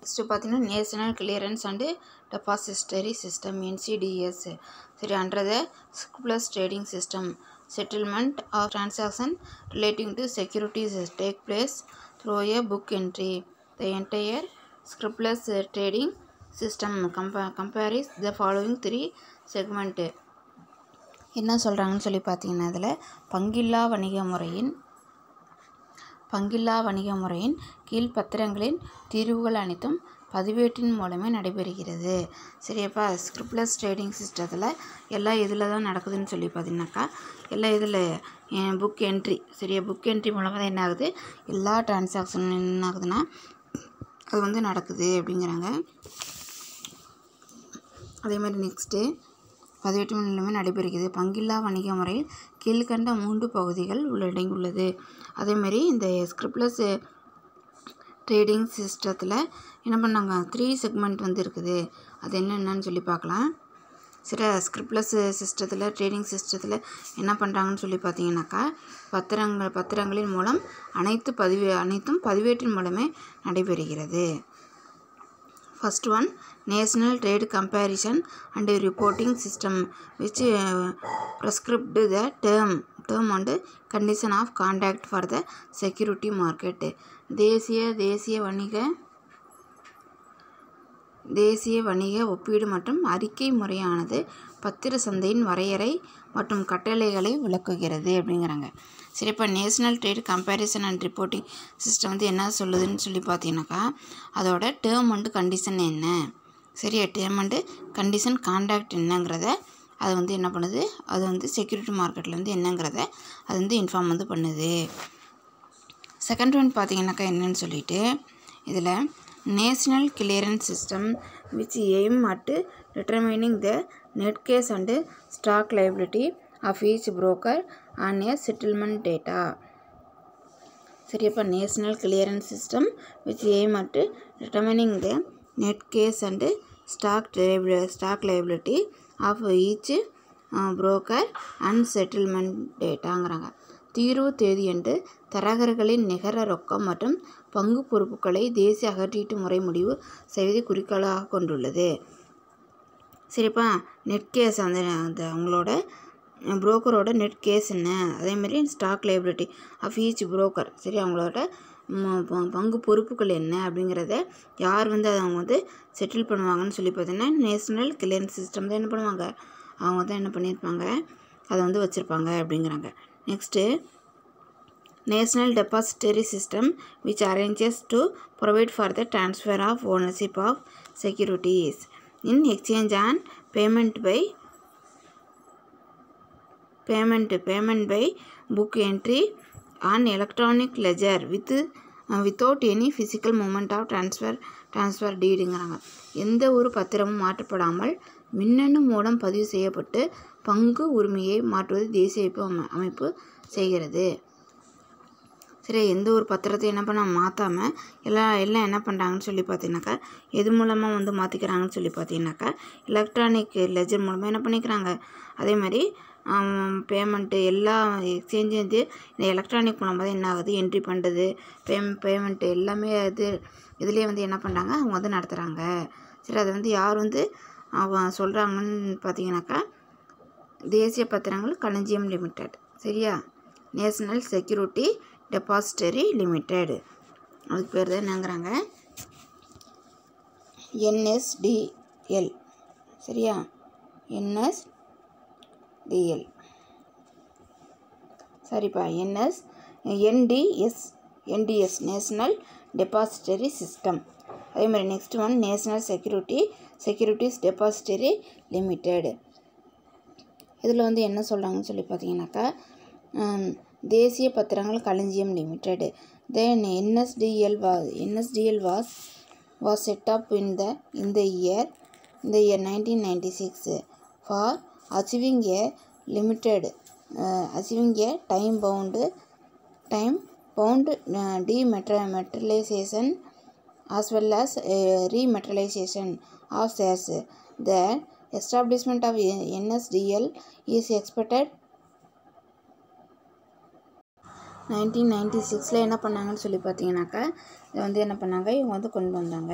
Next பார்த்தீங்கன்னா national clearance and depository system NCDS. சரி, under the scriptless trading system settlement of transaction relating to securities take place through a book entry. The entire scriptless trading system comprises the following 3 segment. என்ன சொல்கிறாங்கன்னு சொல்லி பார்த்தீங்கன்னா, அதில் பங்கில்லா வணிக முறையின் கீழ் பத்திரங்களின் தீர்வுகள் அனைத்தும் பதிவேட்டின் மூலமே நடைபெறுகிறது. சரியாப்பா, ஸ்கிரிப்ட்லெஸ் ட்ரேடிங் சிஸ்டத்தில் எல்லாம் இதில் தான் நடக்குதுன்னு சொல்லி பார்த்தீங்கன்னாக்கா, எல்லாம் இதில் புக் என்ட்ரி. சரியா, புக் என்ட்ரி மூலமாக தான் என்ன ஆகுது, எல்லா டிரான்சாக்ஷனும் என்ன ஆகுதுன்னா அது வந்து நடக்குது அப்படிங்கிறாங்க. அதே மாதிரி நெக்ஸ்ட்டு பதிவேட்டு மூலமே நடைபெறுகிறது. பங்கில்லா வணிக முறையில் கீழ்கண்ட 3 பகுதிகள் உள்ளடங்கியுள்ளது. அதேமாரி இந்த ஸ்கிரிப்ட்லெஸ் ட்ரேடிங் சிஸ்டத்தில் என்ன பண்ணாங்க, 3 செக்மெண்ட் வந்து இருக்குது. அது என்னென்னு சொல்லி பார்க்கலாம். சரி, ஸ்கிரிப்ட்லெஸ் சிஸ்டத்தில் ட்ரேடிங் சிஸ்டத்தில் என்ன பண்ணுறாங்கன்னு சொல்லி பார்த்தீங்கன்னாக்கா, பத்திரங்களின் மூலம் அனைத்தும் பதிவேட்டின் மூலமே நடைபெறுகிறது. First one, national trade comparison and reporting system which prescribed the term and condition of conduct for the security market. தேசிய வணிக ஒப்பீடு மற்றும் அறிக்கை முறையானது பத்திர சந்தையின் வரையறை மற்றும் கட்டளைகளை விளக்குகிறது அப்படிங்கிறாங்க. சரி, இப்போ national trade comparison and reporting system வந்து என்ன சொல்லுதுன்னு சொல்லி பார்த்தீங்கன்னாக்கா, அதோட டேர்ம் அண்டு கண்டிஷன் என்ன, சரியா, டேர்ம் அண்டு கண்டிஷன் கான்டாக்ட் என்னங்கிறத அது வந்து என்ன பண்ணுது, அது வந்து செக்யூரிட்டி மார்க்கெட்டில் வந்து என்னங்கிறத அது வந்து இன்ஃபார்ம் வந்து பண்ணுது. செகண்ட் ஒன் பார்த்தீங்கன்னாக்கா என்னன்னு சொல்லிட்டு, இதில் national clearance system which aim at determining the net cash and stock liability of each broker on a settlement data. சரியாப்பா, national clearance system which aim at determining the net cash and stock liability of each broker and settlement டேட்டாங்கிறாங்க. தீர்வு தேதியன்று தரகர்களின் நிகர ரொக்கம் மற்றும் பங்கு பொறுப்புகளை தேசிய அகற்றீட்டு முறை முடிவு செய்வதை குறிக்கோளாக கொண்டுள்ளது. சரிப்பா, நெட் கேஸ் அந்த அவங்களோட புரோக்கரோட நெட் கேஸ் என்ன, அதேமாதிரி stock liability of each broker, சரி, அவங்களோட பங்கு பொறுப்புகள் என்ன அப்படிங்கிறத யார் வந்து அதை அவங்க வந்து செட்டில் பண்ணுவாங்கன்னு சொல்லி பார்த்தீங்கன்னா, நேஷனல் கிளியரன்ஸ் சிஸ்டம் தான் என்ன பண்ணுவாங்க, அவங்க தான் என்ன பண்ணியிருப்பாங்க, அதை வந்து வச்சுருப்பாங்க அப்படிங்கிறாங்க. Next, national depository system which arranges to provide for the transfer of ownership of securities in exchange on payment by book entry on electronic ledger without any physical moment of transfer டீடுங்கிறாங்க. எந்த ஒரு பத்திரமும் மாற்றப்படாமல் மின்னணு மூலம் பதிவு செய்யப்பட்டு பங்கு உரிமையை மாற்றுவது தேசிய அமைப்பு செய்கிறது. சரி, எந்த ஒரு பத்திரத்தை என்ன பண்ண மாற்றாமல் எல்லாம் என்ன பண்ணுறாங்கன்னு சொல்லி பார்த்தீங்கன்னாக்கா, எது மூலமாக வந்து மாற்றிக்கிறாங்கன்னு சொல்லி பார்த்தீங்கன்னாக்கா, எலக்ட்ரானிக் லெஜர் மூலமாக என்ன பண்ணிக்கிறாங்க. அதே மாதிரி பேமெண்ட்டு எல்லா எக்ஸ்சேஞ்சும் வந்து இந்த எலக்ட்ரானிக் மூலமாக தான் என்ன ஆகுது, என்ட்ரி பண்ணுறது, பேமெண்ட்டு எல்லாமே இதுலேயே வந்து என்ன பண்ணுறாங்க, அவங்க வந்து நடத்துகிறாங்க. சரி, அதை வந்து யார் வந்து அவங்க சொல்கிறாங்கன்னு பார்த்தீங்கன்னாக்கா, தேசிய பத்திரங்கள் களஞ்சியம் லிமிடெட். சரியா, நேஷனல் செக்யூரிட்டி டெபாசிட்டரி லிமிடெட், அதுக்கு பேர் தான் என்னங்கிறாங்க, NSDL. சரியா, NSDL. சரிப்பா, NDS நேஷனல் டெபாசிட்டரி சிஸ்டம். அதே மாதிரி next one, national securities depository limited. இதில் வந்து என்ன சொல்கிறாங்கன்னு சொல்லி பார்த்தீங்கன்னாக்கா, தேசிய பத்திரங்கள் களஞ்சியம் limited. Then NSDL was set up in the year 1996 for achieving a time bound dematerialization as well as rematerialization of shares. The establishment of NSDL is expected 1996 என்ன பண்ணாங்கன்னு சொல்லி பார்த்தீங்கன்னாக்கா, இதை வந்து என்ன பண்ணாங்க, இவங்க வந்து கொண்டு வந்தாங்க.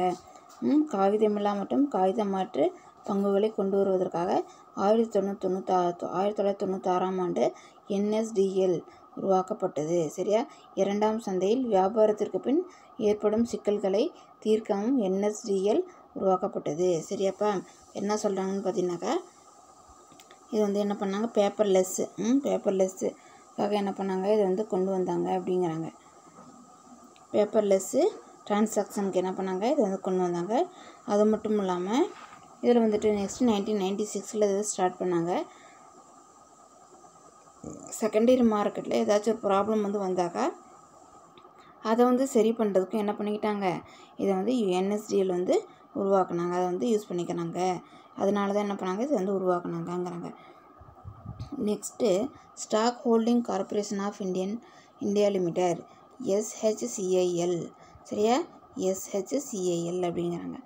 காகிதமில்லா மற்றும் காகிதமற்ற பங்குகளை கொண்டு வருவதற்காக 1996ஆம் ஆண்டு NSDL உருவாக்கப்பட்டது. சரியா? இரண்டாம் சந்தையில் வியாபாரத்திற்கு பின் ஏற்படும் சிக்கல்களை தீர்க்கவும் NSDL உருவாக்கப்பட்டது. சரியாப்பா? என்ன சொல்கிறாங்கன்னு பார்த்தீங்கன்னாக்கா, இது வந்து என்ன பண்ணாங்க, பேப்பர்லெஸ்ஸுக்காக என்ன பண்ணாங்க, இது வந்து கொண்டு வந்தாங்க அப்படிங்கிறாங்க. பேப்பர்லெஸ்ஸு டிரான்சாக்ஷனுக்கு என்ன பண்ணாங்க, இது வந்து கொண்டு வந்தாங்க. அது மட்டும் இல்லாமல் இதில் வந்துட்டு நெக்ஸ்ட்டு 1996 இது ஸ்டார்ட் பண்ணாங்க. செகண்டரி மார்க்கெட்டில் ஏதாச்சும் ஒரு ப்ராப்ளம் வந்து வந்தாக்கா அதை வந்து சரி பண்ணுறதுக்கும் என்ன பண்ணிக்கிட்டாங்க, இதை வந்து NSDL வந்து உருவாக்குனாங்க. அதை வந்து யூஸ் பண்ணிக்கிறாங்க. அதனால தான் என்ன பண்ணாங்க, இது வந்து உருவாக்குனாங்கங்கிறாங்க. Next stock holding corporation of India limited SHCIL. சரியா? SHCIL அப்படிங்கிறாங்க.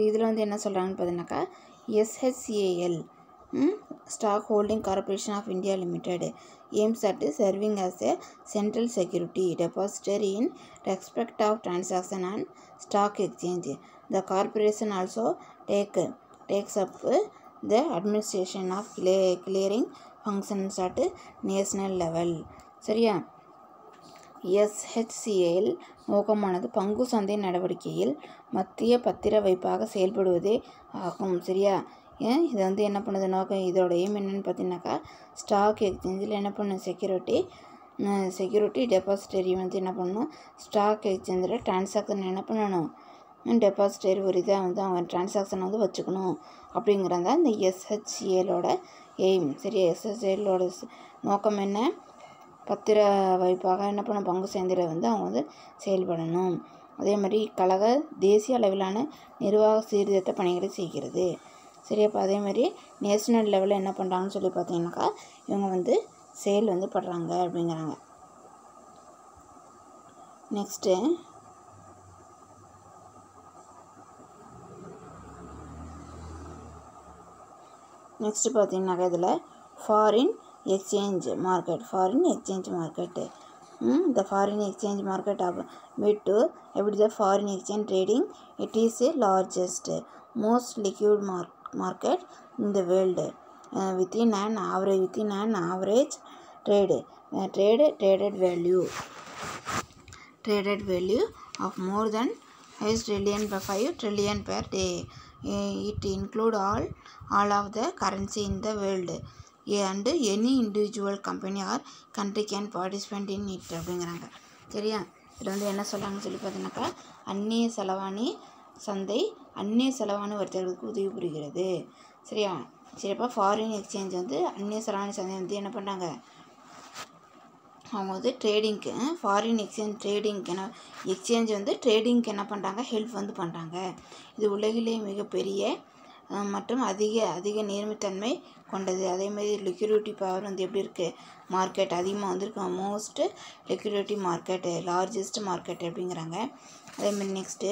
இதில் வந்து என்ன சொல்கிறாங்கன்னு பார்த்தீங்கன்னாக்கா, SHCIL Stock Holding Corporation of India Limited aims at serving as a central security depository in respect of transaction on stock exchange. The corporation also takes up the administration of clearing functions at national level. சரியா? SHCIL நோக்கமானது பங்கு சந்தை நடவடிக்கையில் மத்திய பத்திர வைப்பாக செயல்படுவதே ஆகும். சரியா? இதை வந்து என்ன பண்ணுது நோக்கம், இதோட எய்ம் என்னென்னு பார்த்தீங்கன்னாக்கா, ஸ்டாக் எக்ஸ்சேஞ்சில் என்ன பண்ணும், செக்யூரிட்டி டெபாசிட்டரி வந்து என்ன பண்ணணும், ஸ்டாக் எக்ஸ்சேஞ்சில் டிரான்சாக்ஷன் என்ன பண்ணணும், டெபாசிட்டரி ஒரு இதாக வந்து அவங்க டிரான்சாக்ஷனை வந்து வச்சுக்கணும் அப்படிங்கிறத இந்த SHCILோட எய்ம். சரியா? SHCILோட நோக்கம் என்ன, பத்திர வைப்பாக என்ன பண்ண பங்கு சந்தையில் வந்து அவங்க வந்து செயல்படணும். அதே மாதிரி கழக தேசிய அளவிலான நிர்வாக சீர்திருத்த பணிகளை செய்கிறது. சரியாப்பா? அதே மாதிரி நேஷனல் லெவலில் என்ன பண்ணுறாங்கன்னு சொல்லி பார்த்தீங்கன்னாக்கா, இவங்க வந்து செயல் வந்து படுறாங்க அப்படிங்கிறாங்க. நெக்ஸ்ட்டு பார்த்தீங்கன்னாக்கா, இதில் foreign exchange market. The foreign exchange market of mid to about the foreign exchange trading, it is the largest, most liquid market in the world, within an average traded value of more than 5 trillion per day. It include all of the currency in the world, and any individual company or country can participate in it அப்படிங்கிறாங்க. சரியா? இதில் வந்து என்ன சொல்கிறாங்கன்னு சொல்லி பார்த்தீங்கன்னாக்கா, அந்நிய செலவாணி வர்த்தகர்களுக்கு உதவி புரிகிறது. சரியா? சரிப்பா? ஃபாரின் எக்ஸ்சேஞ்ச் வந்து அந்நிய செலவாணி சந்தை வந்து என்ன பண்ணுறாங்க, அவங்க வந்து ட்ரேடிங்க்கு, ஃபாரின் எக்ஸ்சேஞ்ச் வந்து ட்ரேடிங்க்கு என்ன பண்ணுறாங்க, ஹெல்ப் வந்து பண்ணுறாங்க. இது உலகிலே மிகப்பெரிய மற்றும் அதிக நேர்மைத்தன்மை கொண்டது. அதேமாதிரி லிக்விடிட்டி பவர் வந்து எப்படி இருக்குது, மார்க்கெட் அதிகமாக வந்துருக்கு, most liquidity market, largest market அப்படிங்கிறாங்க. அதேமாதிரி நெக்ஸ்ட்டு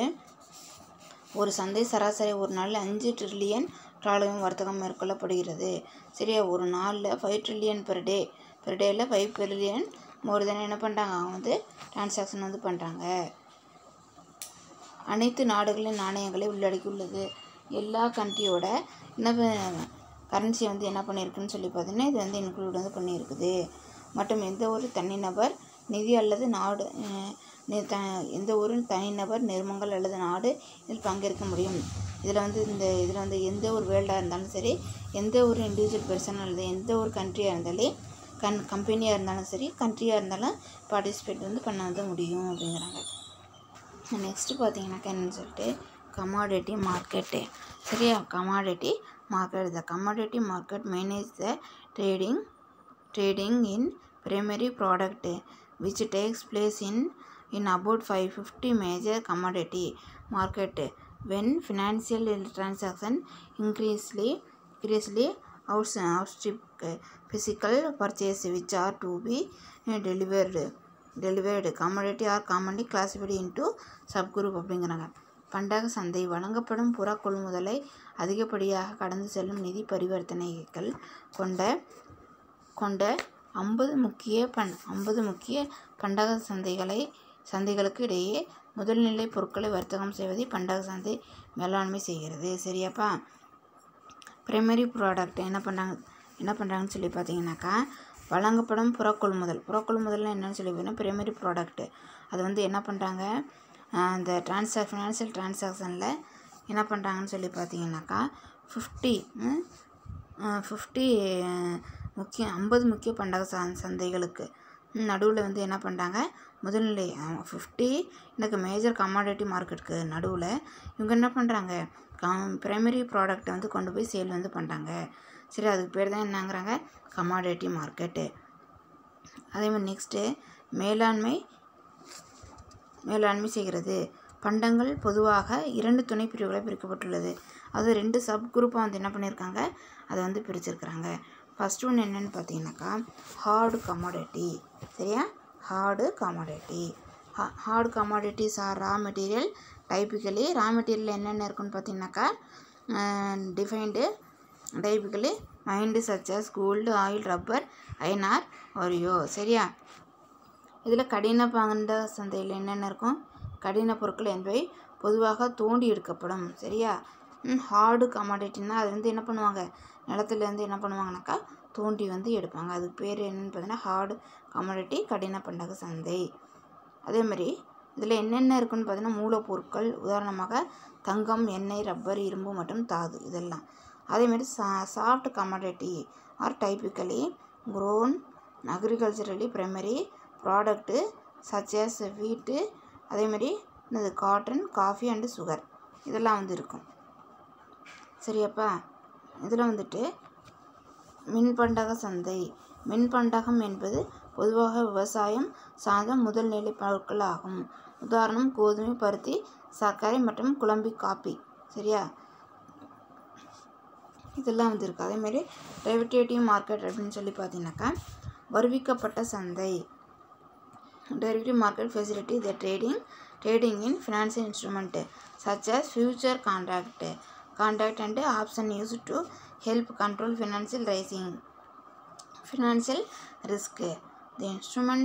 ஒரு சந்தை சராசரி ஒரு நாளில் 5 ட்ரில்லியன் டாலரும் வர்த்தகம் மேற்கொள்ளப்படுகிறது. சரியா? ஒரு நாளில் 5 ட்ரில்லியன் பெர் டேயில் 5 ட்ரில்லியன் மோர் தென் என்ன பண்ணுறாங்க, அவங்க வந்து டிரான்சாக்ஷன் வந்து பண்ணுறாங்க. அனைத்து நாடுகளின் நாணயங்களை உள்ளடக்கியுள்ளது. எல்லா கண்ட்ரியோட என்ன கரன்சி வந்து என்ன பண்ணியிருக்குன்னு சொல்லி பார்த்தீங்கன்னா, இது வந்து இன்க்ளூட் வந்து பண்ணியிருக்குது. மற்றும் எந்த ஒரு தனிநபர் நிதி அல்லது நாடு எந்த ஒரு தனிநபர் நிறுவனங்கள் அல்லது நாடு இதில் பங்கேற்க முடியும். இதில் வந்து எந்த ஒரு வேர்ல்டாக இருந்தாலும் சரி, எந்த ஒரு இண்டிவிஜுவல் பர்சன் அல்லது எந்த ஒரு கண்ட்ரியாக இருந்தாலும் கம்பெனியாக இருந்தாலும் சரி, கண்ட்ரியாக இருந்தாலும் பார்ட்டிசிபேட் வந்து பண்ண வந்து முடியும் அப்படிங்கிறாங்க. நெக்ஸ்ட்டு பார்த்தீங்கன்னாக்கா என்னென்னு சொல்லிட்டு கமாடிட்டி மார்க்கெட்டு. சரியா? Commodity market. The commodity market manage the trading in primary product which takes place in about 550 major commodity market when financial transaction increasingly outstrip physical purchase which are to be delivered. Commodity are commonly classified into subgroup அப்படிங்கிறாங்க. பண்டக சந்தை வழங்கப்படும் புற கொள்முதலை அதிகப்படியாக கடந்து செல்லும் நிதி பரிவர்த்தனைகள் கொண்ட 50 முக்கிய பண்டக சந்தைகளுக்கு இடையே முதல்நிலை பொருட்களை வர்த்தகம் செய்வதை பண்டக சந்தை மேலாண்மை செய்கிறது. சரியாப்பா? பிரைமரி ப்ராடக்ட் என்ன பண்ணுறாங்கன்னு சொல்லி பார்த்தீங்கன்னாக்கா, வழங்கப்படும் புறக்கொள்முதல்னா என்னன்னு சொல்லி பார்த்தீங்கன்னா பிரைமரி ப்ராடக்ட்டு. அது வந்து என்ன பண்ணுறாங்க, அந்த ஃபினான்ஷியல் டிரான்சாக்ஷனில் என்ன பண்ணுறாங்கன்னு சொல்லி பார்த்தீங்கன்னாக்கா 50 முக்கிய பண்டக சந்தைகளுக்கு நடுவில் வந்து என்ன பண்ணுறாங்க, முதல்நிலை 50 எனக்கு மேஜர் கமாடிட்டி மார்க்கெட்டுக்கு நடுவில் இவங்க என்ன பண்ணுறாங்க, பிரைமரி ப்ராடக்டை வந்து கொண்டு போய் சேல் வந்து பண்ணுறாங்க. சரி, அதுக்கு பேர் தான் என்னங்கிறாங்க, கமாடிட்டி மார்க்கெட்டு. அதே மாதிரி நெக்ஸ்ட்டு மேலாண்மை செய்கிறது. பண்டங்கள் பொதுவாக 2 துணை பிரிவுகளை பிரிக்கப்பட்டுள்ளது. அது 2 சப் குரூப்பாக வந்து என்ன பண்ணியிருக்காங்க, அதை வந்து பிரிச்சிருக்கிறாங்க. ஃபஸ்ட் ஒன்று என்னென்னு பார்த்தீங்கன்னாக்கா ஹார்டு கமாடிட்டி. சரியா? Hard commodities are raw material. Typically raw material என்னென்ன இருக்குன்னு பார்த்தீங்கன்னாக்கா typically mined such as gold, oil, rubber, iron or ore. சரியா? இதில் கடின பண்ட சந்தையில் என்னென்ன இருக்கும், கடின பொருட்கள் என்பவை பொதுவாக தோண்டி எடுக்கப்படும். சரியா? ஹார்டு கமாடிட்டின்னா அது வந்து என்ன பண்ணுவாங்க, நிலத்துலேருந்து என்ன பண்ணுவாங்கனாக்கா தோண்டி வந்து எடுப்பாங்க. அதுக்கு பேர் என்னென்னு பார்த்தீங்கன்னா ஹார்டு கமாடிட்டி, கடின பண்டக சந்தை. அதே மாதிரி இதில் என்னென்ன இருக்குன்னு பார்த்தீங்கன்னா மூலப்பொருட்கள், உதாரணமாக தங்கம், எண்ணெய், ரப்பர், இரும்பு மற்றும் தாது இதெல்லாம். அதேமாதிரி soft commodity are typically grown agriculturally primary product such as wheat, அதேமாதிரி இந்த காட்டன், காஃபி அண்டு சுகர் இதெல்லாம் வந்து இருக்கும். சரியாப்பா? இதில் வந்துட்டு மின்பண்டக சந்தை. மின்பண்டகம் என்பது பொதுவாக விவசாயம் சார்ந்த முதல்நிலை பொருட்கள் ஆகும். உதாரணம் கோதுமை, பருத்தி, சர்க்கரை மற்றும் குழம்பி காப்பி. சரியா? இதெல்லாம் வந்து இருக்குது. அதேமாதிரி டெரிவேட்டிவ் மார்க்கெட் அப்படின்னு சொல்லி பார்த்தீங்கன்னாக்கா வருவிக்கப்பட்ட சந்தை. Derivative market facility the trading in financial instrument such as future contract and option used to help control financial risk. The instrument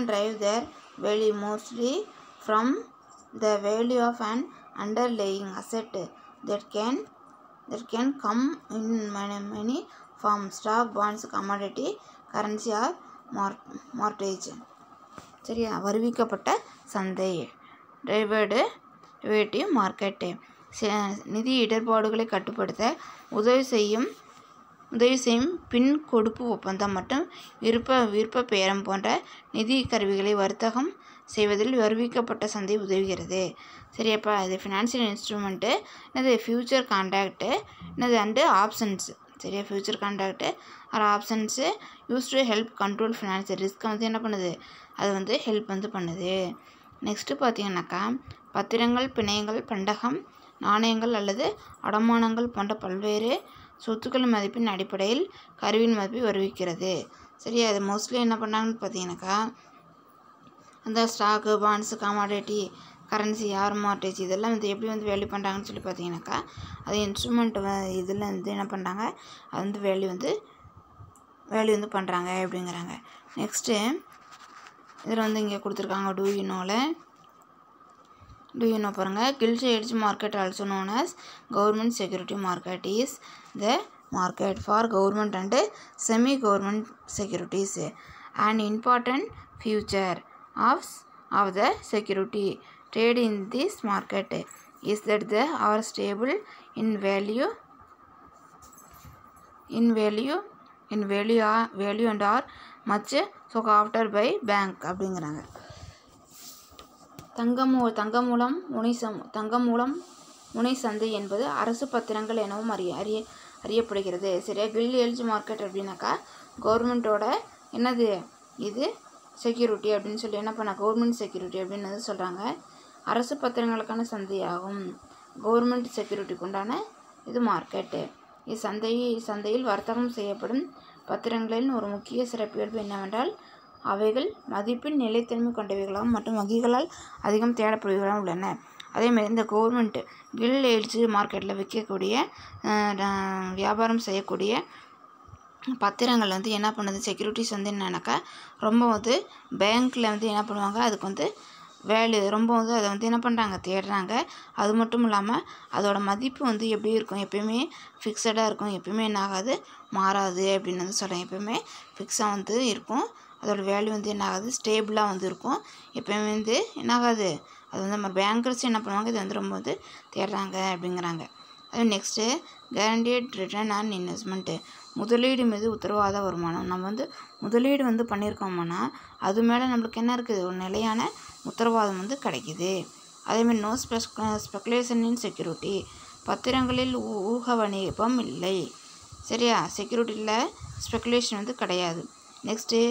derive their value mostly from the value of an underlying asset that can come in many forms: stock, bonds, commodity, currency or mortgage. சரியா? வருவிக்கப்பட்ட சந்தை derivative market நிதி இடர்பாடுகளை கட்டுப்படுத்த உதவி செய்யும் பின் கொடுப்பு ஒப்பந்தம் மற்றும் விருப்ப பேரம் போன்ற நிதி கருவிகளை வர்த்தகம் செய்வதில் வருவிக்கப்பட்ட சந்தை உதவுகிறது. சரியாப்பா? இது ஃபினான்ஷியல் இன்ஸ்ட்ருமெண்ட்டு, என்னது ஃபியூச்சர் கான்ட்ராக்டு, என்னது அண்டு ஆப்ஷன்ஸ். சரியா? Future contract are options use to help control financial ரிஸ்க்கை வந்து என்ன பண்ணுது, அது வந்து ஹெல்ப் வந்து பண்ணுது. நெக்ஸ்ட்டு பார்த்தீங்கன்னாக்கா பத்திரங்கள், பிணையங்கள், பண்டகம், நாணயங்கள் அல்லது அடமானங்கள் போன்ற பல்வேறு சொத்துக்கள் மதிப்பின் அடிப்படையில் கருவியின் மதிப்பை வருவிக்கிறது. சரியா? அது மோஸ்ட்லி என்ன பண்ணாங்கன்னு பார்த்தீங்கன்னாக்கா அந்த stock, bonds, commodity, currency, mortgage இதெல்லாம் வந்து எப்படி வந்து வேல்யூ பண்ணுறாங்கன்னு சொல்லி பார்த்தீங்கன்னாக்கா அது இன்ஸ்ட்ருமெண்ட் இதில் வந்து என்ன பண்ணுறாங்க, அது வந்து வேல்யூ வந்து பண்ணுறாங்க அப்படிங்கிறாங்க. நெக்ஸ்ட்டு இதில் வந்து இங்கே கொடுத்துருக்காங்க டூ யூ நோ பாருங்கள். gilt edge market also known as government security market is the market for government and semi-government securities. An important feature of the security trade in this market is that they are stable in value and are much sought after by bank அப்படிங்கிறாங்க. தங்கம் மூலம் முனை சந்தை என்பது அரசு பத்திரங்கள் எனவும் அறியப்படுகிறது. சரியா? gilt edge மார்க்கெட் அப்படின்னாக்கா கவர்மெண்ட்டோட என்னது இது செக்யூரிட்டி அப்படின்னு சொல்லி என்ன பண்ண கவர்மெண்ட் செக்யூரிட்டி அப்படின்னு சொல்கிறாங்க. அரசு பத்திரங்களுக்கான சந்தையாகும். கவர்மெண்ட் செக்யூரிட்டிக்கு உண்டான இது மார்க்கெட்டு. இச்சந்தையில் வர்த்தகம் செய்யப்படும் பத்திரங்களின் ஒரு முக்கிய சிறப்பியல்பு என்னவென்றால் அவைகள் மதிப்பின் நிலைத்தன்மை கொண்டவைகளாகவும் மற்றும் வங்கிகளால் அதிகம் தேடப்படுவதாகவும் உள்ளன. அதேமாதிரி இந்த கவர்மெண்ட்டு gilt edge மார்க்கெட்டில் விற்கக்கூடிய வியாபாரம் செய்யக்கூடிய பத்திரங்கள் வந்து என்ன பண்ணுது, செக்யூரிட்டிஸ் வந்து என்னன்னாக்கா ரொம்ப வந்து பேங்க்கில் வந்து என்ன பண்ணுவாங்க, அதுக்கு வந்து வேல்யூ ரொம்ப வந்து அதை வந்து என்ன பண்ணுறாங்க, தேடுறாங்க. அது மட்டும் இல்லாமல் அதோட மதிப்பு வந்து எப்படி இருக்கும், எப்பயுமே ஃபிக்ஸடாக இருக்கும், எப்பயுமே என்ன ஆகாது, மாறாது அப்படின்னு வந்து சொல்கிறேன். எப்பயுமே ஃபிக்ஸாக வந்து இருக்கும், அதோடய வேல்யூ வந்து என்ன ஆகாது, ஸ்டேபிளாக வந்து இருக்கும், எப்பயுமே வந்து என்ன ஆகாது. அது வந்து நம்ம பேங்கர்ஸ் என்ன பண்ணுவாங்க, இது வந்து ரொம்ப வந்து தேடுறாங்க அப்படிங்கிறாங்க. அது next guaranteed return on investment, முதலீடு மீது உத்தரவாத வருமானம். நம்ம வந்து முதலீடு வந்து பண்ணியிருக்கோம்னா அது மேலே நம்மளுக்கு என்ன இருக்குது, ஒரு நிலையான உத்தரவாதம் வந்து கிடைக்கிது. அதேமாதிரி நோ ஸ்பெகுலேஷன் இன் செக்யூரிட்டி, பத்திரங்களில் ஊக வணிகம் இல்லை. சரியா, செக்யூரிட்டியில் ஸ்பெகுலேஷன் வந்து கிடையாது. Next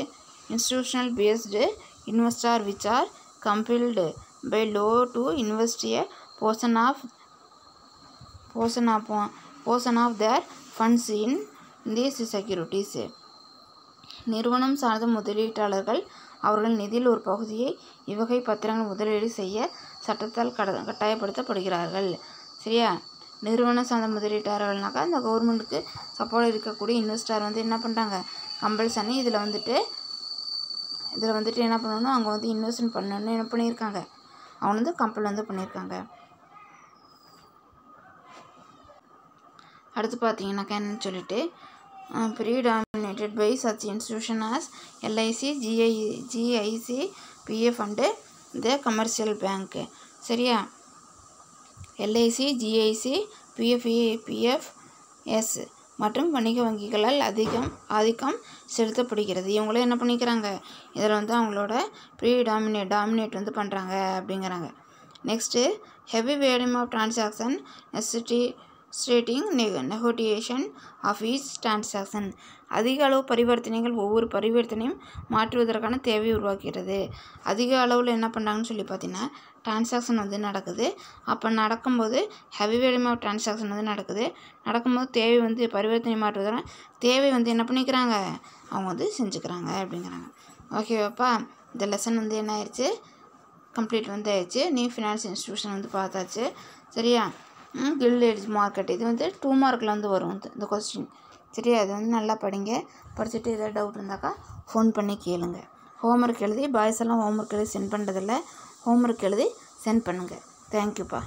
institutional based investor which are compelled by law to invest a portion of their funds in these securities. நிறுவனம் சார்ந்த முதலீட்டாளர்கள் அவர்கள் நிதியில் ஒரு பகுதியை இவ்வகை பத்திரங்கள் முதலீடு செய்ய சட்டத்தால் கட்டாயப்படுத்தப்படுகிறார்கள். சரியா, நிறுவனம் சார்ந்த முதலீட்டாளர்கள்னாக்கா இந்த கவர்மெண்ட்டுக்கு சப்போர்ட் இருக்கக்கூடிய இன்வெஸ்டார் வந்து என்ன பண்ணுறாங்க, கம்பல்சனி இதில் வந்துட்டு என்ன பண்ணணும், அவங்க வந்து இன்வெஸ்ட்மெண்ட் பண்ணணும்னு என்ன பண்ணியிருக்காங்க, அவங்க வந்து கம்பல் வந்து பண்ணியிருக்காங்க. அடுத்து பார்த்தீங்கன்னாக்கா என்னன்னு சொல்லிட்டு predominated by such institution as LIC, GIC, PF and the commercial bank. சரியா, LIC, GIC, PFS மற்றும் வணிக வங்கிகளால் ஆதிக்கம் செலுத்தப்படுகிறது. இவங்களும் என்ன பண்ணிக்கிறாங்க, இதில் வந்து அவங்களோட டாமினேட் வந்து பண்ணுறாங்க அப்படிங்கிறாங்க. Next heavy volume of transaction necessitating negotiation of each transaction, அதிக அளவு பரிவர்த்தனைகள் ஒவ்வொரு பரிவர்த்தனையும் மாற்றுவதற்கான தேவையை உருவாக்குகிறது. அதிக அளவில் என்ன பண்ணுறாங்கன்னு சொல்லி பார்த்தீங்கன்னா டிரான்சாக்ஷன் வந்து நடக்குது. அப்போ நடக்கும்போது ஹெவி வேல்யூம் ஆஃப் டிரான்சாக்ஷன் வந்து நடக்கும்போது தேவை வந்து பரிவர்த்தனை மாற்றுவதற்கான தேவை வந்து என்ன பண்ணிக்கிறாங்க, அவங்க வந்து செஞ்சுக்கிறாங்க அப்படிங்கிறாங்க. ஓகேவாப்பா, இந்த லெசன் வந்து என்ன ஆயிடுச்சு, கம்ப்ளீட் வந்து ஆயிடுச்சு. நியூ ஃபினான்ஸ் இன்ஸ்டியூஷன் வந்து பார்த்தாச்சு. சரியா, கில்ட் எட்ஜ் மார்க்கெட், இது வந்து 2 மார்க்கில் வந்து வரும் இந்த கொஸ்டின். சரியா, அது வந்து நல்லா படிங்க. படிச்சுட்டு எதாவது டவுட் இருந்தாக்கா ஃபோன் பண்ணி கேளுங்க. ஹோம்ஒர்க் எழுதி, பாய்ஸ் எல்லாம் ஹோம்ஒர்க் எழுதி சென்ட் பண்ணுறதில்ல, ஹோம்ஒர்க் எழுதி சென்ட் பண்ணுங்கள். தேங்க்யூப்பா.